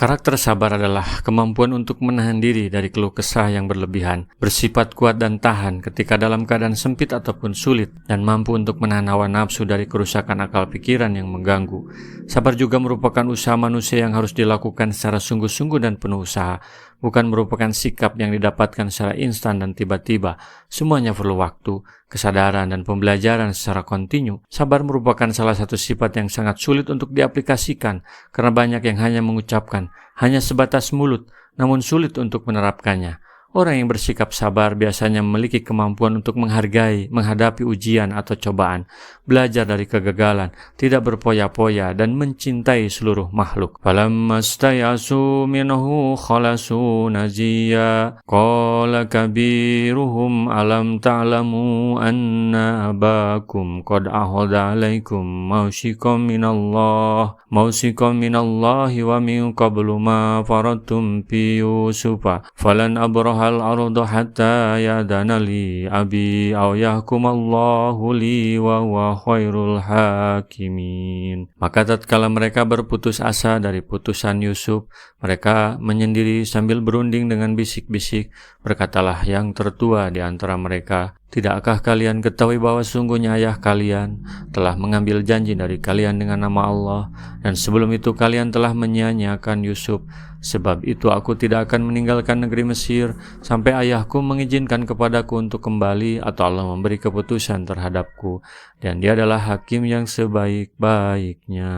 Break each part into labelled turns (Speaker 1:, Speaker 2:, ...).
Speaker 1: Karakter sabar adalah kemampuan untuk menahan diri dari keluh kesah yang berlebihan, bersifat kuat dan tahan ketika dalam keadaan sempit ataupun sulit, dan mampu untuk menahan hawa nafsu dari kerusakan akal pikiran yang mengganggu. Sabar juga merupakan usaha manusia yang harus dilakukan secara sungguh-sungguh dan penuh usaha, bukan merupakan sikap yang didapatkan secara instan dan tiba-tiba. Semuanya perlu waktu, kesadaran, dan pembelajaran secara kontinu. Sabar merupakan salah satu sifat yang sangat sulit untuk diaplikasikan, karena banyak yang hanya mengucapkan, hanya sebatas mulut, namun sulit untuk menerapkannya. Orang yang bersikap sabar biasanya memiliki kemampuan untuk menghargai, menghadapi ujian atau cobaan, belajar dari kegagalan, tidak berpoya-poya, dan mencintai seluruh makhluk. Falamma stayasu minhu khalasu najiya qala kabiruhum alam ta'lamu anna abakum qad ahada alaikum mausikum minallahi wa min qablu ma faradtum fi yusufa falan abrahal ardu hatta yadana li abi aw yahkumallahu li wa huwa khairul hakimin. Maka tatkala mereka berputus asa dari putusan Yusuf, mereka menyendiri sambil berunding dengan bisik-bisik. Berkatalah yang tertua di antara mereka, "Tidakkah kalian ketahui bahwa sungguhnya ayah kalian telah mengambil janji dari kalian dengan nama Allah, dan sebelum itu kalian telah menyia-nyiakan Yusuf. Sebab itu aku tidak akan meninggalkan negeri Mesir sampai ayahku mengizinkan kepadaku untuk kembali atau Allah memberi keputusan terhadapku, dan dia adalah hakim yang sebaik-baiknya.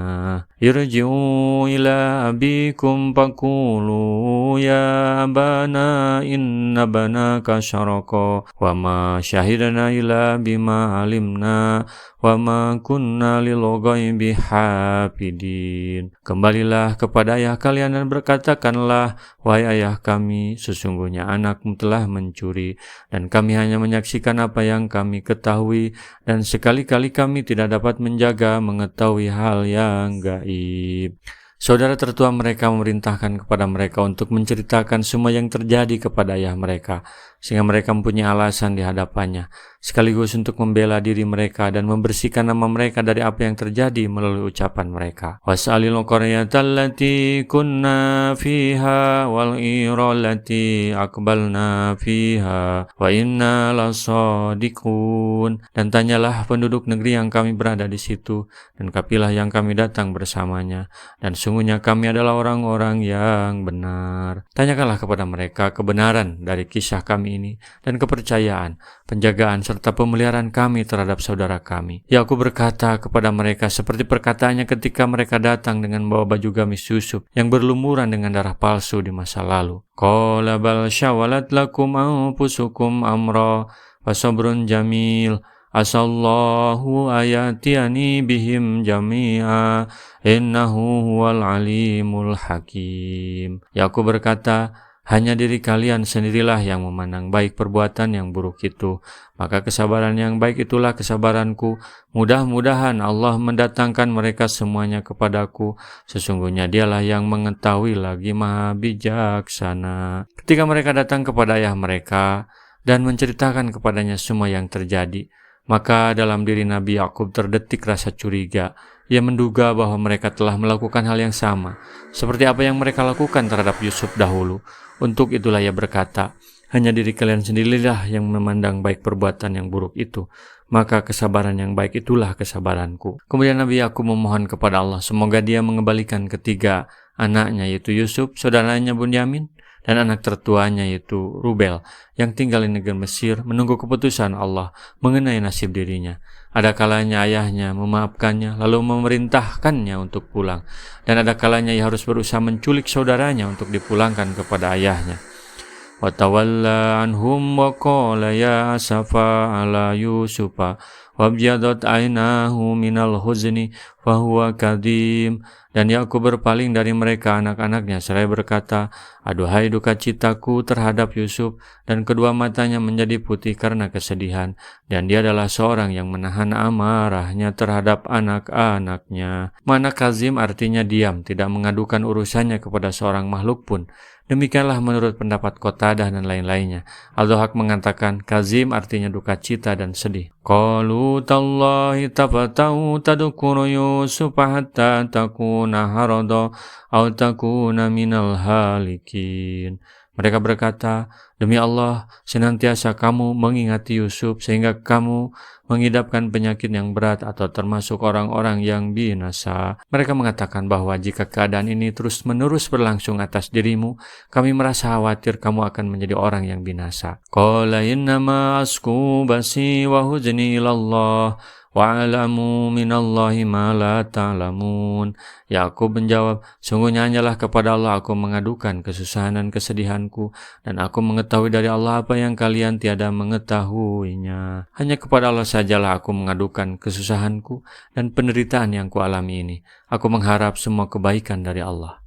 Speaker 1: Irji'u ila abikum faqulu ya abana inna banaka syaraka wa ma syahidna ila bima alimna wa ma kunna lil ghaibi hafidin." Kembalilah kepada ayah kalian dan berkatakanlah, "Wahai ayah kami, sesungguhnya anakmu telah mencuri, dan kami hanya menyaksikan apa yang kami ketahui, dan sekali-kali kami tidak dapat menjaga mengetahui hal yang gaib." Saudara tertua mereka memerintahkan kepada mereka untuk menceritakan semua yang terjadi kepada ayah mereka, sehingga mereka mempunyai alasan di hadapannya, sekaligus untuk membela diri mereka dan membersihkan nama mereka dari apa yang terjadi melalui ucapan mereka. Was'alil qaryata allati kunna fiha wal ira allati aqbalna fiha wa inna lasadiqun. Dan tanyalah penduduk negeri yang kami berada di situ, dan kapilah yang kami datang bersamanya, dan sungguhnya kami adalah orang-orang yang benar. Tanyakanlah kepada mereka kebenaran dari kisah kami ini, dan kepercayaan, penjagaan, serta pemeliharaan kami terhadap saudara kami. Yakub berkata kepada mereka seperti perkataannya ketika mereka datang dengan bawa baju gamis Yusuf yang berlumuran dengan darah palsu di masa lalu. Qala bal syawalat lakum anfusukum amra fasabrun jamil asallahu ayatiyani bihim jami'a innahu huwal alimul hakim. Yakub berkata, "Hanya diri kalian sendirilah yang memandang baik perbuatan yang buruk itu. Maka kesabaran yang baik itulah kesabaranku. Mudah-mudahan Allah mendatangkan mereka semuanya kepadaku. Sesungguhnya dialah yang mengetahui lagi maha bijaksana." Ketika mereka datang kepada ayah mereka dan menceritakan kepadanya semua yang terjadi, maka dalam diri Nabi Yakub terdetik rasa curiga. Ia menduga bahwa mereka telah melakukan hal yang sama, seperti apa yang mereka lakukan terhadap Yusuf dahulu. Untuk itulah ia berkata, "Hanya diri kalian sendirilah yang memandang baik perbuatan yang buruk itu. Maka kesabaran yang baik itulah kesabaranku." Kemudian Nabi Yakub memohon kepada Allah semoga dia mengembalikan ketiga anaknya, yaitu Yusuf, saudaranya Bunyamin, dan anak tertuanya yaitu Rubel yang tinggal di negeri Mesir menunggu keputusan Allah mengenai nasib dirinya. Ada kalanya ayahnya memaafkannya lalu memerintahkannya untuk pulang, dan ada kalanya ia harus berusaha menculik saudaranya untuk dipulangkan kepada ayahnya. Wa tawalla anhum wa qala ya asafa ala yusufa wabyadat ainahu minal huzni fa huwa kadhim. Dan Yakub berpaling dari mereka anak-anaknya seraya berkata, "Aduhai duka citaku terhadap Yusuf," dan kedua matanya menjadi putih karena kesedihan, dan dia adalah seorang yang menahan amarahnya terhadap anak-anaknya. Mana kazim artinya diam, tidak mengadukan urusannya kepada seorang makhluk pun, Demikianlah menurut pendapat Qatadah dan lain-lainnya. Al-Dhahak mengatakan kazim artinya duka cita dan sedih. Qalu tallahi tafatau tadukuru Yusuf hatta takuna harada au takuna minal halikin. Mereka berkata, demi Allah, senantiasa kamu mengingati Yusuf sehingga kamu mengidapkan penyakit yang berat atau termasuk orang-orang yang binasa. Mereka mengatakan bahwa jika keadaan ini terus-menerus berlangsung atas dirimu, kami merasa khawatir kamu akan menjadi orang yang binasa. Qala innama asku basi wa huzni ilallah wa'alamu minallahi ma la ta'lamun. Yakub menjawab, sungguhnya hanyalah kepada Allah aku mengadukan kesusahan dan kesedihanku, dan aku mengetahui dari Allah apa yang kalian tiada mengetahuinya. Hanya kepada Allah sajalah aku mengadukan kesusahanku dan penderitaan yang kualami ini. Aku mengharap semua kebaikan dari Allah.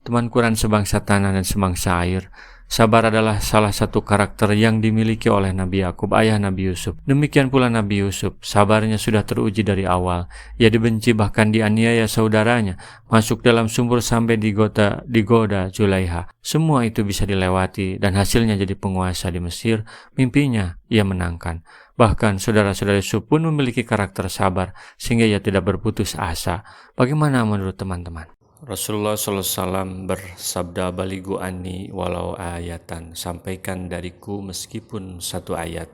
Speaker 1: Teman Quran sebangsa tanah dan sebangsa air, sabar adalah salah satu karakter yang dimiliki oleh Nabi Yakub, ayah Nabi Yusuf. Demikian pula Nabi Yusuf, sabarnya sudah teruji dari awal. Ia dibenci bahkan dianiaya saudaranya, masuk dalam sumur sampai digoda Zulaiha. Semua itu bisa dilewati dan hasilnya jadi penguasa di Mesir. Mimpinya ia menangkan. Bahkan saudara-saudara Yusuf pun memiliki karakter sabar sehingga ia tidak berputus asa. Bagaimana menurut teman-teman? Rasulullah SAW bersabda, baligu anni walau ayatan, sampaikan dariku meskipun satu ayat.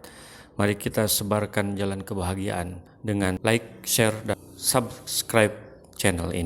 Speaker 1: Mari kita sebarkan jalan kebahagiaan dengan like, share, dan subscribe channel ini.